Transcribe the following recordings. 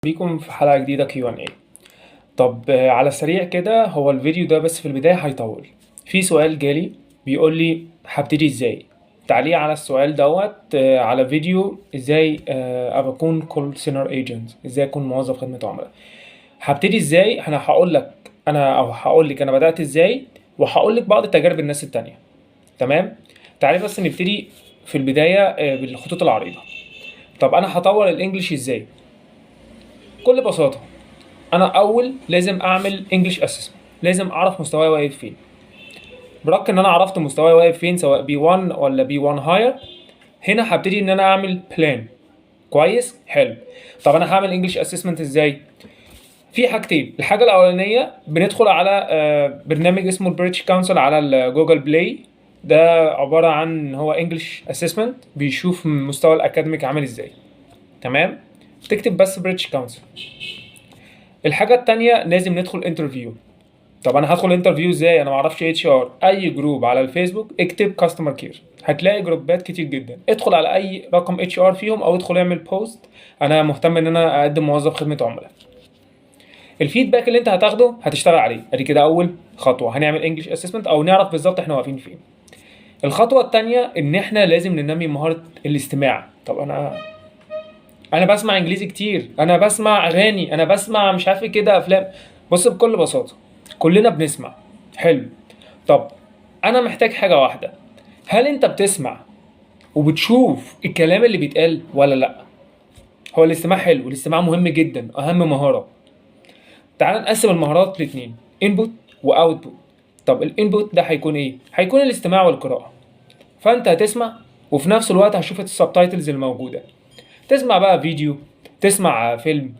بيكم في حلقة جديدة Q&A. طب على السريع كده، هو الفيديو ده بس في البداية هيطول. في سؤال جالي بيقول لي هبتدي ازاي؟ تعليق على السؤال دوت على فيديو ازاي ابقى اكون كول سينر ايجنت، ازاي اكون موظف خدمة عملاء. هبتدي ازاي؟ انا هقول لك انا بدأت ازاي، وهقول لك بعض تجارب الناس التانية. تمام؟ تعالي بس نبتدي في البداية بالخطوط العريضة. طب انا هطور الانجليش ازاي؟ بكل بساطة، انا اول لازم اعمل انجلش اسسمنت، لازم اعرف مستواي واقف فين. برغم ان انا عرفت مستواي واقف فين سواء بي 1 ولا بي 1 هاير، هنا هبتدي ان انا اعمل بلان. كويس، حلو. طب انا هعمل انجلش اسسمنت ازاي؟ في حاجتين. الحاجه الاولانيه بندخل على برنامج اسمه البريتش كونسل على الجوجل بلاي. ده عباره عن هو انجلش اسسمنت، بيشوف مستوى الاكاديميك عامل ازاي. تمام، تكتب بس بريتش كونسل. الحاجه التانيه لازم ندخل انترفيو. طب انا هدخل انترفيو ازاي؟ انا ما اعرفش HR. اي جروب على الفيسبوك اكتب كاستمر كير، هتلاقي جروبات كتير جدا. ادخل على اي رقم HR فيهم، او ادخل اعمل بوست انا مهتم ان انا اقدم موظف خدمه عملاء. الفيدباك اللي انت هتاخده هتشتغل عليه. ادي كده اول خطوه، هنعمل انجلش اسسمنت او نعرف بالظبط احنا واقفين فين. الخطوه الثانيه ان احنا لازم ننمي مهاره الاستماع. طب انا بسمع انجليزي كتير، انا بسمع اغاني، انا بسمع مش عارف ايه كده افلام. بص، بكل بساطه كلنا بنسمع. حلو. طب انا محتاج حاجه واحده، هل انت بتسمع وبتشوف الكلام اللي بيتقال ولا لا؟ هو الاستماع حلو، الاستماع مهم جدا، اهم مهاره. تعال نقسم المهارات لاتنين، انبوت واوتبوت. طب الانبوت ده هيكون ايه؟ هيكون الاستماع والقراءه. فانت هتسمع وفي نفس الوقت هتشوف السبتايتلز الموجوده. تسمع بقى فيديو، تسمع فيلم،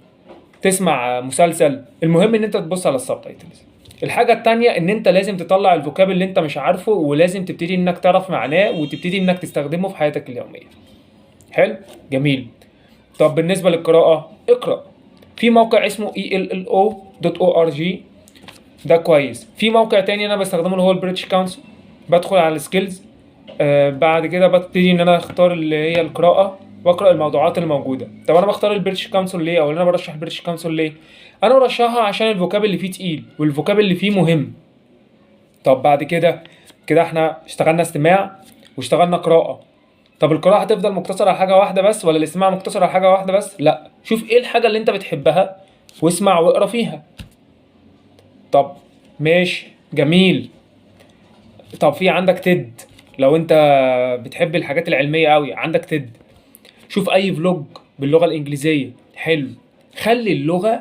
تسمع مسلسل، المهم ان انت تبص على السبتايتلز. الحاجة التانية ان انت لازم تطلع الفوكاب اللي انت مش عارفه، ولازم تبتدي انك تعرف معناه وتبتدي انك تستخدمه في حياتك اليومية. حلو، جميل. طب بالنسبة للقراءة، اقرأ. في موقع اسمه ello.org، ده كويس. في موقع تاني انا بستخدمه اللي هو البريتش كونسل. بدخل على السكيلز، بعد كده ببتدي ان انا اختار اللي هي القراءه واقرا الموضوعات الموجوده. طب انا بختار البريتش كونسل ليه، او انا برشح البريتش كونسل ليه؟ انا برشحها عشان الفوكاب اللي فيه تقيل والفوكاب اللي فيه مهم. طب بعد كده احنا اشتغلنا استماع واشتغلنا قراءه. طب القراءه هتفضل مقتصره على حاجه واحده بس، ولا الاستماع مقتصر على حاجه واحده بس؟ لا، شوف ايه الحاجه اللي انت بتحبها واسمع واقرا فيها. طب ماشي، جميل. طب في عندك تيد، لو انت بتحب الحاجات العلميه قوي عندك تيد. شوف اي فلوج باللغه الانجليزيه، حلو. خلي اللغه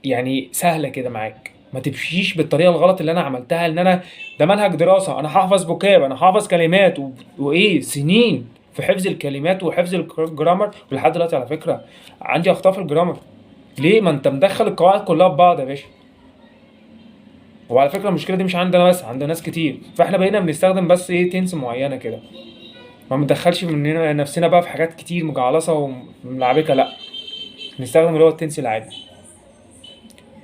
يعني سهله كده معاك، ما تمشيش بالطريقه الغلط اللي انا عملتها. ان انا ده منهج دراسه، انا هحفظ فوكاب، انا هحفظ كلمات وايه سنين في حفظ الكلمات وحفظ الجرامر. ولحد دلوقتي على فكره عندي اخطاء في الجرامر. ليه؟ ما انت مدخل القواعد كلها ببعض يا باشا. وعلى فكره المشكله دي مش عندنا بس، عند ناس كتير. فاحنا بقينا بنستخدم بس ايه تنس معينه كده، ما بندخلش مننا نفسنا بقى في حاجات كتير مجعلصه وملعبكه، لا، نستخدم اللي هو التنس العادي.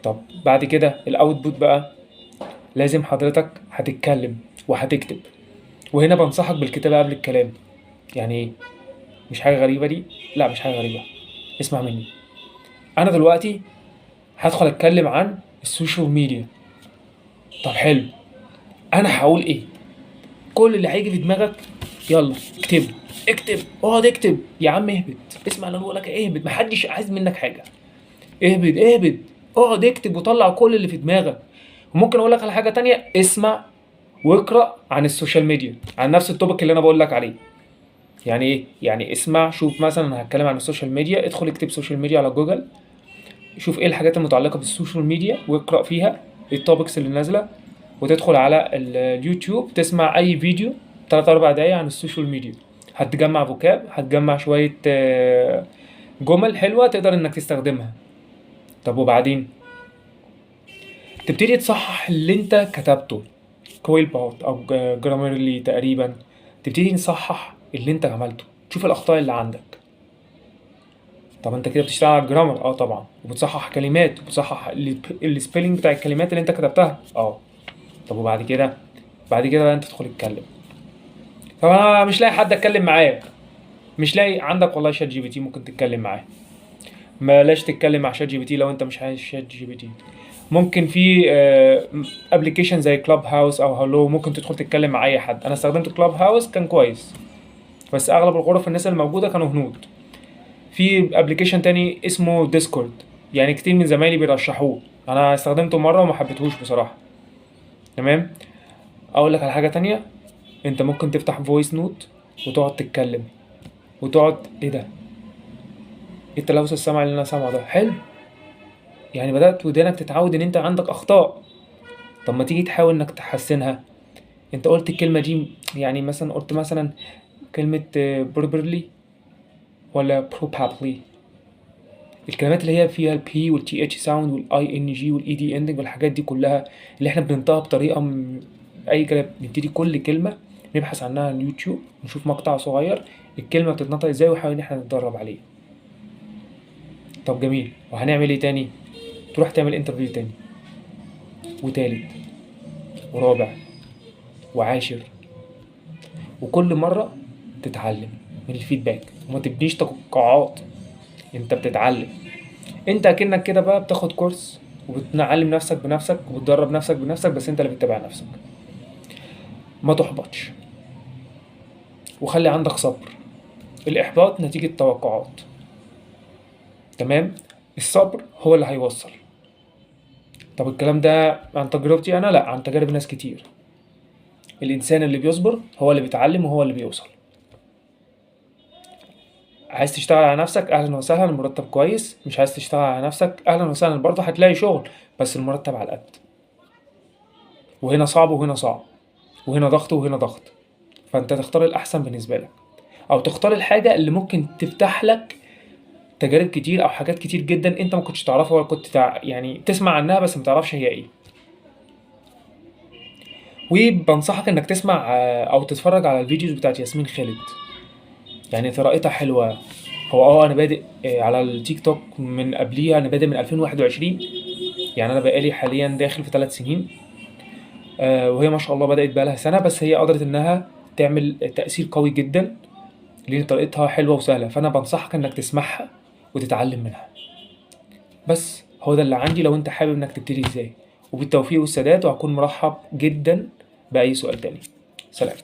طب بعد كده الاوتبوت بقى، لازم حضرتك هتتكلم وهتكتب. وهنا بنصحك بالكتابه قبل الكلام. يعني ايه؟ مش حاجه غريبه دي؟ لا، مش حاجه غريبه. اسمع مني. انا دلوقتي هدخل اتكلم عن السوشيال ميديا. طب حلو، انا هقول ايه؟ كل اللي هيجي في دماغك يلا اكتبه. اكتب، اقعد اكتب يا عم، اهبط. اسمع اللي انا بقول لك، اهبط، محدش عايز منك حاجه. اهبط اهبط، اقعد اكتب وطلع كل اللي في دماغك. وممكن اقول لك على حاجه تانية، اسمع واقرا عن السوشيال ميديا، عن نفس التوبيك اللي انا بقول لك عليه. يعني ايه؟ يعني اسمع، شوف مثلا انا هتكلم عن السوشيال ميديا، ادخل اكتب سوشيال ميديا على جوجل، شوف ايه الحاجات المتعلقه بالسوشيال ميديا واقرا فيها ايه التوبكس اللي نازله. وتدخل على اليوتيوب تسمع اي فيديو 3 4 دقايق عن السوشيال ميديا. هتجمع فوكاب، هتجمع شويه جمل حلوه تقدر انك تستخدمها. طب وبعدين تبتدي تصحح اللي انت كتبته، كويل باوت او جرامرلي تقريبا. تبتدي نصحح اللي انت عملته، تشوف الاخطاء اللي عندك. طب انت كده بتشتغل على الجرامر، طبعا، وبتصحح كلمات وبتصحح السبيلنج بتاع الكلمات اللي انت كتبتها. طب وبعد كده، بعد كده بقى انت تدخل تتكلم. طب انا مش لاقي حد اتكلم معاه. مش لاقي، عندك والله شات GPT ممكن تتكلم معاه. بلاش تتكلم مع شات جي بي تي لو انت مش عايز شات جي بي تي. ممكن في ابلكيشن زي كلاب هاوس او هالو، ممكن تدخل تتكلم مع اي حد. انا استخدمت كلاب هاوس كان كويس، بس اغلب الغرف الناس الموجوده كانوا هنود. في ابلكيشن تاني اسمه ديسكورد، يعني كتير من زمايلي بيرشحوه، انا استخدمته مره وما حبيتهوش بصراحه. تمام. اقول لك على حاجه تانية، انت ممكن تفتح فويس نوت وتقعد تتكلم وتقعد ايه ده، ايه التلوث السمعي اللي انا سامعه ده؟ حلو، يعني بدات ودانك تتعود ان انت عندك اخطاء. طب ما تيجي تحاول انك تحسنها. انت قلت الكلمه دي، يعني مثلا قلت مثلا كلمه probably ولا probably، الكلمات اللي هي فيها البي والتي اتش ساوند والاي ان جي والاي دي اندنج والحاجات دي كلها، اللي احنا بننطقها بطريقه اي كلام. نبتدي كل كلمه نبحث عنها على اليوتيوب، نشوف مقطع صغير الكلمه بتتنطق ازاي، ونحاول ان احنا نتدرب عليه. طب جميل، وهنعمل ايه تاني؟ تروح تعمل انترفيو تاني وتالت ورابع وعاشر، وكل مره تتعلم من الفيدباك وما تبنيش توقعات. انت بتتعلم، انت اكنك كده بقى بتاخد كورس وبتعلم نفسك بنفسك وبتدرب نفسك بنفسك، بس انت اللي بتتابع نفسك. ما تحبطش، وخلي عندك صبر. الاحباط نتيجة توقعات. تمام. الصبر هو اللي هيوصل. طب الكلام ده عن تجربتي انا؟ لا، عن تجارب ناس كتير. الانسان اللي بيصبر هو اللي بيتعلم وهو اللي بيوصل. عايز تشتغل على نفسك؟ اهلا وسهلا، المرتب كويس. مش عايز تشتغل على نفسك؟ اهلا وسهلا، برضه هتلاقي شغل بس المرتب على القد، وهنا صعب وهنا صعب، وهنا ضغط وهنا ضغط. فانت تختار الاحسن بالنسبه لك، او تختار الحاجه اللي ممكن تفتح لك تجارب كتير او حاجات كتير جدا انت ما كنتش تعرفها، ولا كنت يعني تسمع عنها بس ما تعرفش هي ايه. وبنصحك انك تسمع او تتفرج على الفيديوز بتاعت ياسمين خالد، يعني قراءتها حلوه. هو انا بادئ على التيك توك من قبليها، انا بادئ من 2021، يعني انا بقالي حاليا داخل في 3 سنين. وهي ما شاء الله بدأت بقالها سنة، بس هي قدرت انها تعمل تأثير قوي جدا لان طريقتها حلوة وسهلة. فانا بنصحك انك تسمعها وتتعلم منها. بس هو ده اللي عندي، لو انت حابب انك تبتدي ازاي. وبالتوفيق والسداد، وهكون مرحب جدا بأي سؤال تاني. سلام.